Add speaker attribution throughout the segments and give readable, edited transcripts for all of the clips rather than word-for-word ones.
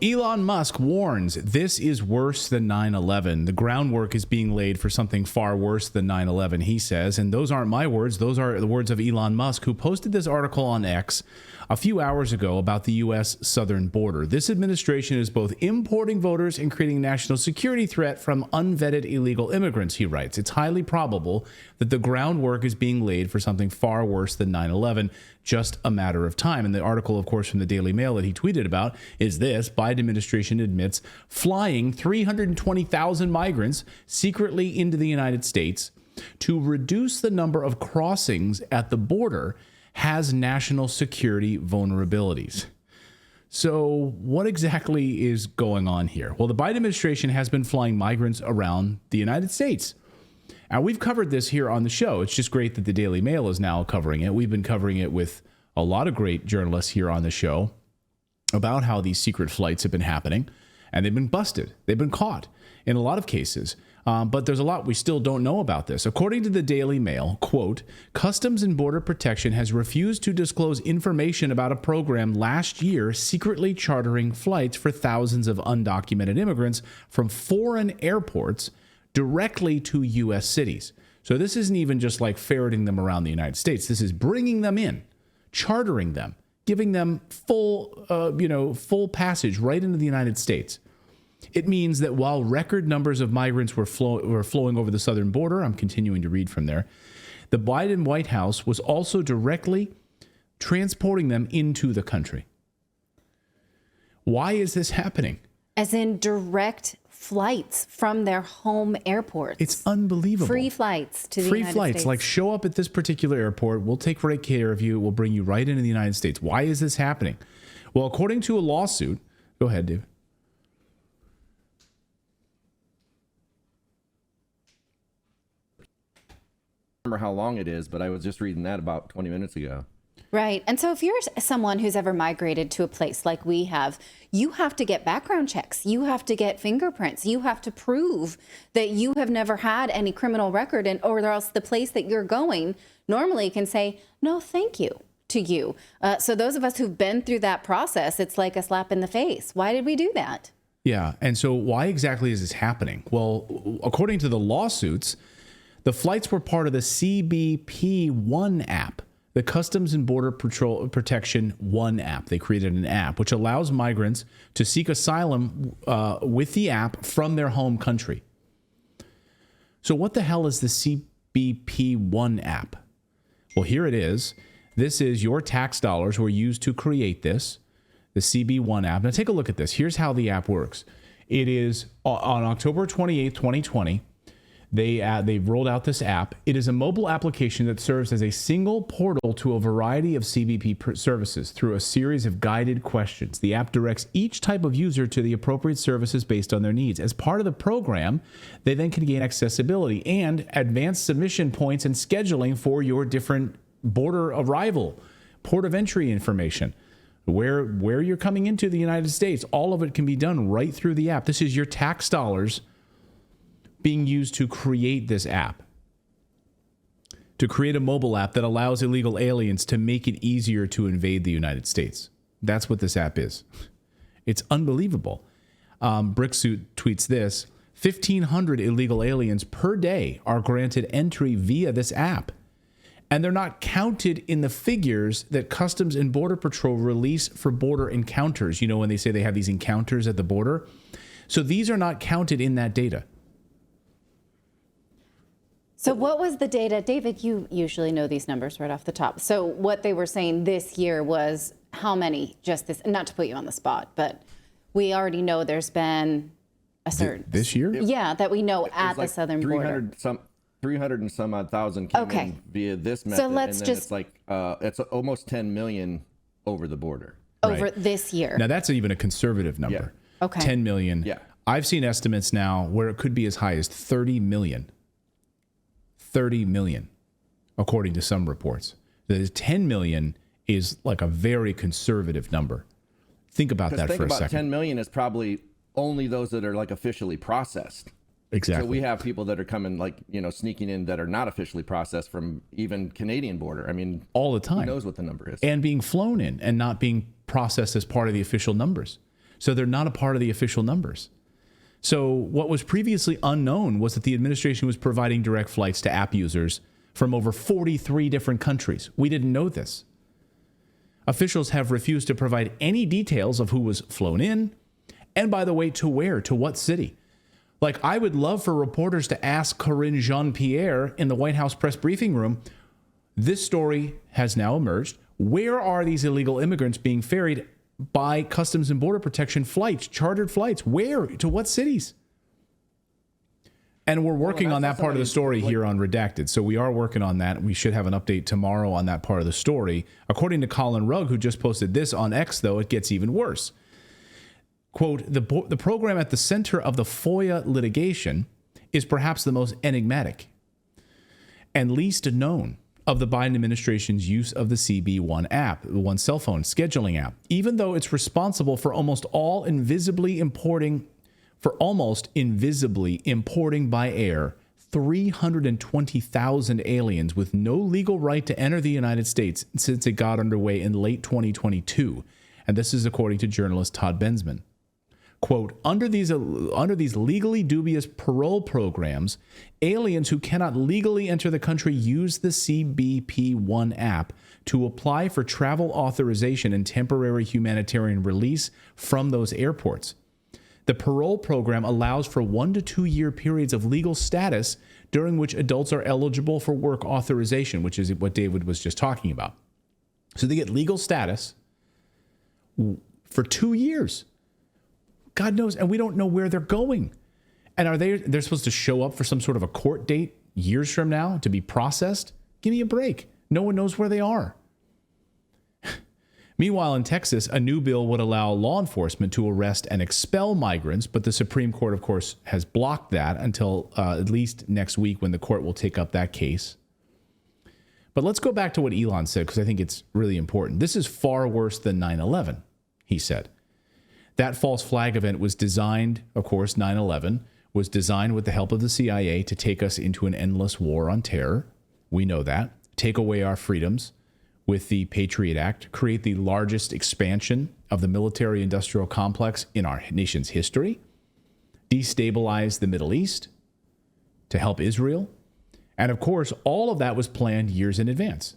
Speaker 1: Elon Musk warns this is worse than 9/11. The groundwork is being laid for something far worse than 9/11, he says. And those aren't my words. Those are the words of Elon Musk, who posted this article on X a few hours ago about the U.S. southern border. This administration is both importing voters and creating a national security threat from unvetted illegal immigrants, he writes. It's highly probable that the groundwork is being laid for something far worse than 9/11, just a matter of time. And the article, of course, from the Daily Mail that he tweeted about is this: Biden administration admits flying 320,000 migrants secretly into the United States to reduce the number of crossings at the border has national security vulnerabilities. So what exactly is going on here? Well, the Biden administration has been flying migrants around the United States. And we've covered this here on the show. It's just great that the Daily Mail is now covering it. We've been covering it with a lot of great journalists here on the show about how these secret flights have been happening, and they've been busted. They've been caught in a lot of cases. But there's a lot we still don't know about this. According to the Daily Mail, quote, Customs and Border Protection has refused to disclose information about a program last year secretly chartering flights for thousands of undocumented immigrants from foreign airports directly to U.S. cities. So this isn't even just like ferreting them around the United States. This is bringing them in, chartering them, giving them full passage right into the United States. It means that while record numbers of migrants were flowing over the southern border, I'm continuing to read from there, the Biden White House was also directly transporting them into the country. Why is this happening?
Speaker 2: As in direct flights from their home airports.
Speaker 1: It's unbelievable.
Speaker 2: Free flights to the
Speaker 1: United States. Free flights, like show up at this particular airport, we'll take great care of you, we'll bring you right into the United States. Why is this happening? Well, according to a lawsuit, go ahead, Dave.
Speaker 3: Remember how long it is, but I was just reading that about 20 minutes ago.
Speaker 2: Right. And so if you're someone who's ever migrated to a place like we have, you have to get background checks. You have to get fingerprints. You have to prove that you have never had any criminal record, or else the place that you're going normally can say, no, thank you to you. So those of us who've been through that process, it's like a slap in the face. Why did we do that?
Speaker 1: Yeah. And so why exactly is this happening? Well, according to the lawsuits, the flights were part of the CBP One app, the Customs and Border Protection One app. They created an app which allows migrants to seek asylum with the app from their home country. So what the hell is the CBP One app? Well, here it is. This is your tax dollars were used to create this, the CB One app. Now take a look at this. Here's how the app works. It is on October 28th, 2020. They've rolled out this app. It is a mobile application that serves as a single portal to a variety of CBP services through a series of guided questions. The app directs each type of user to the appropriate services based on their needs. As part of the program, they then can gain accessibility and advanced submission points and scheduling for your different border arrival, port of entry information, where you're coming into the United States. All of it can be done right through the app. This is your tax dollars being used to create this app, to create a mobile app that allows illegal aliens to make it easier to invade the United States. That's what this app is. It's unbelievable. Bricksuit tweets this: 1,500 illegal aliens per day are granted entry via this app, and they're not counted in the figures that Customs and Border Patrol release for border encounters. You know, when they say they have these encounters at the border. So these are not counted in that data.
Speaker 2: So what was the data? David, you usually know these numbers right off the top. So what they were saying this year was how many, just this, not to put you on the spot, but we already know there's been a certain...
Speaker 1: This year?
Speaker 2: Yeah, that we know at the southern border.
Speaker 3: 300 and some odd thousand came in via this method.
Speaker 2: So let's
Speaker 3: and then
Speaker 2: just...
Speaker 3: it's almost 10 million over the border.
Speaker 2: Over this year.
Speaker 1: Now that's even a conservative number.
Speaker 3: Yeah.
Speaker 2: Okay.
Speaker 1: 10 million.
Speaker 3: Yeah.
Speaker 1: I've seen estimates now where it could be as high as 30 million. 30 million, according to some reports. The 10 million is like a very conservative number. Think about that for a second.
Speaker 3: 10 million is probably only those that are like officially processed.
Speaker 1: Exactly.
Speaker 3: So we have people that are coming, like, you know, sneaking in that are not officially processed from even Canadian border. I mean,
Speaker 1: all the time.
Speaker 3: Who knows what the number is?
Speaker 1: And being flown in and not being processed as part of the official numbers. So they're not a part of the official numbers. So what was previously unknown was that the administration was providing direct flights to app users from over 43 different countries. We didn't know this. Officials have refused to provide any details of who was flown in, and by the way, to where, to what city. Like, I would love for reporters to ask Karine Jean-Pierre in the White House press briefing room, this story has now emerged. Where are these illegal immigrants being ferried by Customs and Border Protection flights, chartered flights? Where? To what cities? And we're working on that part of the story here on Redacted. So we are working on that. We should have an update tomorrow on that part of the story. According to Colin Rugg, who just posted this on X, though, it gets even worse. Quote, the program at the center of the FOIA litigation is perhaps the most enigmatic and least known of the Biden administration's use of the CB One app, the One cell phone scheduling app, even though it's responsible for almost invisibly importing by air 320,000 aliens with no legal right to enter the United States since it got underway in late 2022. And this is according to journalist Todd Bensman. Quote, under these legally dubious parole programs, aliens who cannot legally enter the country use the CBP One app to apply for travel authorization and temporary humanitarian release from those airports. The parole program allows for 1 to 2 year periods of legal status during which adults are eligible for work authorization, which is what David was just talking about. So they get legal status for 2 years. God knows, and we don't know where they're going. And they're supposed to show up for some sort of a court date years from now to be processed? Give me a break. No one knows where they are. Meanwhile, in Texas, a new bill would allow law enforcement to arrest and expel migrants, but the Supreme Court, of course, has blocked that until at least next week when the court will take up that case. But let's go back to what Elon said, because I think it's really important. This is far worse than 9/11, he said. That false flag event was designed, of course, 9/11 was designed with the help of the CIA to take us into an endless war on terror. We know that. Take away our freedoms with the Patriot Act, create the largest expansion of the military-industrial complex in our nation's history, destabilize the Middle East to help Israel. And of course, all of that was planned years in advance.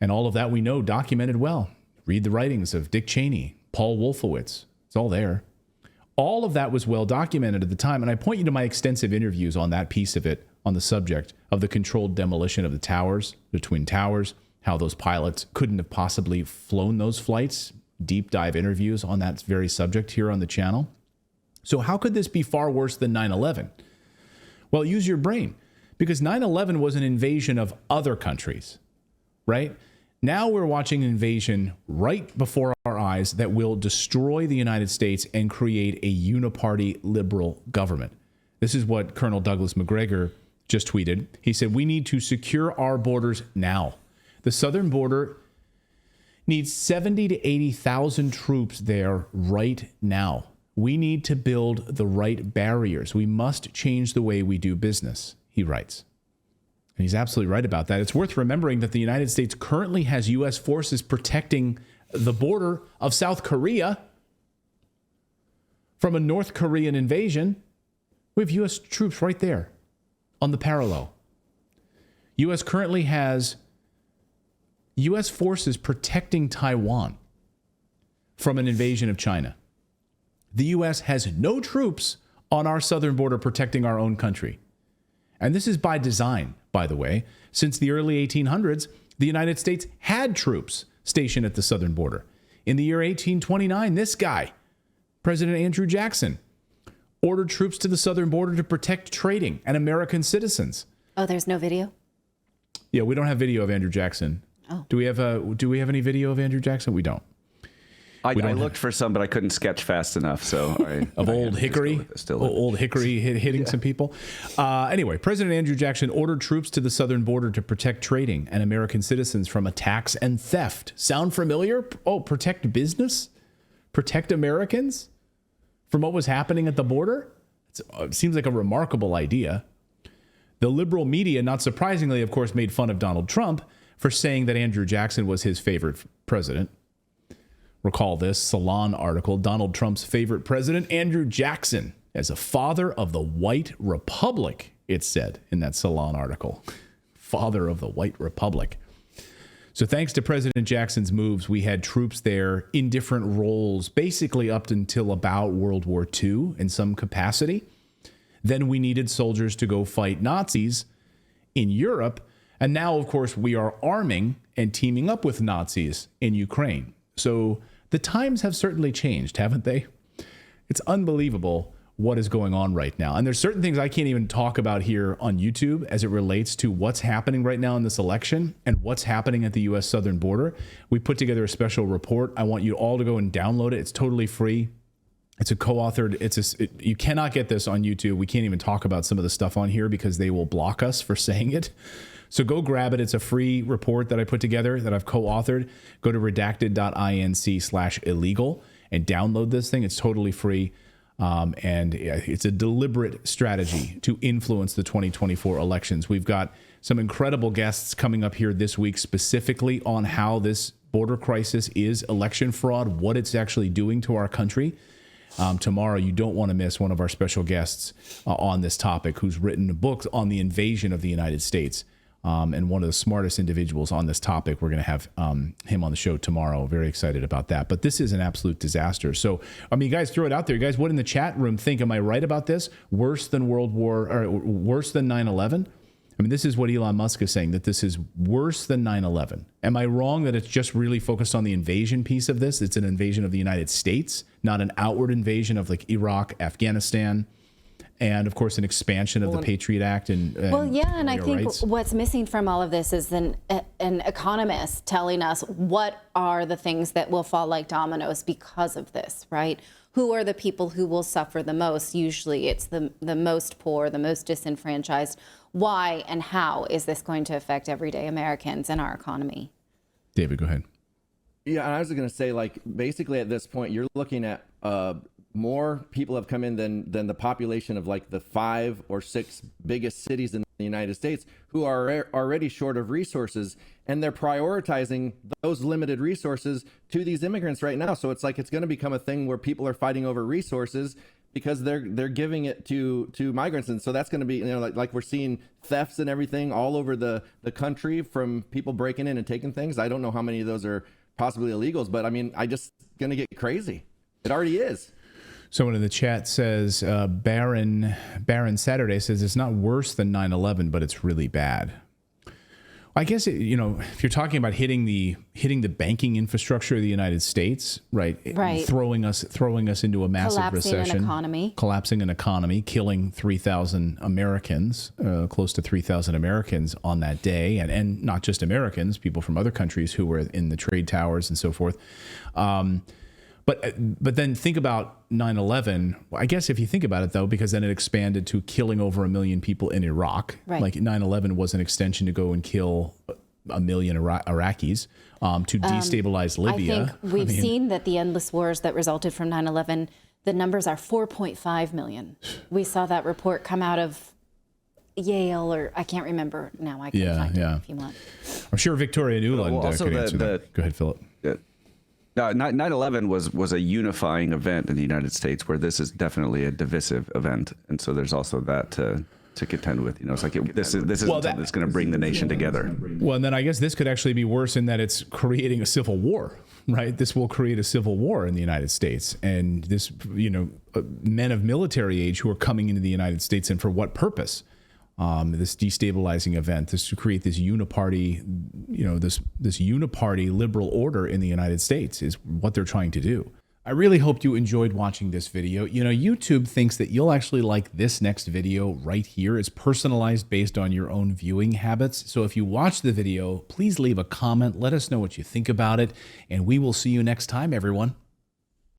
Speaker 1: And all of that we know documented well. Read the writings of Dick Cheney, Paul Wolfowitz. It's all there. All of that was well documented at the time. And I point you to my extensive interviews on that piece of it, on the subject of the controlled demolition of the towers, the Twin Towers, how those pilots couldn't have possibly flown those flights. Deep dive interviews on that very subject here on the channel. So how could this be far worse than 9/11? Well, use your brain, because 9/11 was an invasion of other countries, right? Now we're watching an invasion right before our eyes that will destroy the United States and create a uniparty liberal government. This is what Colonel Douglas Macgregor just tweeted. He said, we need to secure our borders now. The southern border needs 70 to 80,000 troops there right now. We need to build the right barriers. We must change the way we do business, he writes. And he's absolutely right about that. It's worth remembering that the United States currently has U.S. forces protecting the border of South Korea from a North Korean invasion. We have U.S. troops right there on the parallel. U.S. currently has U.S. forces protecting Taiwan from an invasion of China. The U.S. has no troops on our southern border protecting our own country. And this is by design, by the way. Since the early 1800s, the United States had troops stationed at the southern border. In the year 1829, this guy, President Andrew Jackson, ordered troops to the southern border to protect trading and American citizens.
Speaker 2: Oh, there's no video?
Speaker 1: Yeah, we don't have video of Andrew Jackson.
Speaker 2: Oh.
Speaker 1: Do we have any video of Andrew Jackson? We don't.
Speaker 4: I looked for some, but I couldn't sketch fast enough. So
Speaker 1: Old Hickory hitting some people. Anyway, President Andrew Jackson ordered troops to the southern border to protect trading and American citizens from attacks and theft. Sound familiar? Oh, protect business? Protect Americans from what was happening at the border? It seems like a remarkable idea. The liberal media, not surprisingly, of course, made fun of Donald Trump for saying that Andrew Jackson was his favorite president. Recall this Salon article, Donald Trump's favorite president, Andrew Jackson, as a father of the white republic, it said in that Salon article. Father of the white republic. So thanks to President Jackson's moves, we had troops there in different roles, basically up until about World War II in some capacity. Then we needed soldiers to go fight Nazis in Europe. And now, of course, we are arming and teaming up with Nazis in Ukraine. So the times have certainly changed, haven't they? It's unbelievable what is going on right now. And there's certain things I can't even talk about here on YouTube as it relates to what's happening right now in this election and what's happening at the U.S. southern border. We put together a special report. I want you all to go and download it. It's totally free. It's a co-authored. You cannot get this on YouTube. We can't even talk about some of the stuff on here because they will block us for saying it. So go grab it. It's a free report that I put together that I've co-authored. Go to redacted.inc/illegal and download this thing. It's totally free. And it's a deliberate strategy to influence the 2024 elections. We've got some incredible guests coming up here this week, specifically on how this border crisis is election fraud, what it's actually doing to our country. Tomorrow, you don't want to miss one of our special guests on this topic, who's written a book on the invasion of the United States. And one of the smartest individuals on this topic. We're going to have him on the show tomorrow. Very excited about that. But this is an absolute disaster. So, I mean, you guys throw it out there. You guys, what in the chat room think? Am I right about this? Worse than worse than 9/11? I mean, this is what Elon Musk is saying, that this is worse than 9/11. Am I wrong that it's just really focused on the invasion piece of this? It's an invasion of the United States, not an outward invasion of like Iraq, Afghanistan. And, of course, an expansion of the Patriot Act. And
Speaker 2: I think what's missing from all of this is an economist telling us what are the things that will fall like dominoes because of this, right? Who are the people who will suffer the most? Usually it's the most poor, the most disenfranchised. Why and how is this going to affect everyday Americans and our economy?
Speaker 1: David, go ahead.
Speaker 3: Yeah, and I was going to say, like, basically at this point, you're looking at more people have come in than the population of like the 5 or 6 biggest cities in the United States, who are already short of resources, and they're prioritizing those limited resources to these immigrants right now. So it's like it's going to become a thing where people are fighting over resources because they're giving it to migrants. And so that's going to be, you know, like we're seeing thefts and everything all over the country from people breaking in and taking things. I don't know how many of those are possibly illegals, but I mean, I just going to get crazy. It already is.
Speaker 1: Someone in the chat says, Baron Saturday says it's not worse than 9/11, but it's really bad. I guess, if you're talking about hitting the banking infrastructure of the United States, right. Throwing us into a massive recession, collapsing an economy, killing 3,000 Americans, close to 3,000 Americans on that day. And not just Americans, people from other countries who were in the trade towers and so forth. But then think about 9/11. I guess if you think about it, though, because then it expanded to killing over 1 million people in Iraq. Right. Like 9/11 was an extension to go and kill 1 million Iraqis to destabilize Libya.
Speaker 2: I think we've seen that the endless wars that resulted from 9/11, the numbers are 4.5 million. We saw that report come out of Yale, or I can't remember now. I can find it if you want.
Speaker 1: I'm sure Victoria Nuland could answer that. Go ahead, Philip.
Speaker 4: Yeah. 9/11 was a unifying event in the United States, where this is definitely a divisive event, and so there's also that to contend with. It's like this is something that's going to bring the nation together.
Speaker 1: Well, and then I guess this could actually be worse in that it's creating a civil war, right? This will create a civil war in the United States, and this, men of military age who are coming into the United States, and for what purpose? This destabilizing event, this to create this uniparty, this uniparty liberal order in the United States is what they're trying to do. I really hope you enjoyed watching this video. YouTube thinks that you'll actually like this next video right here. It's personalized based on your own viewing habits. So if you watch the video, please leave a comment. Let us know what you think about it, and we will see you next time, everyone.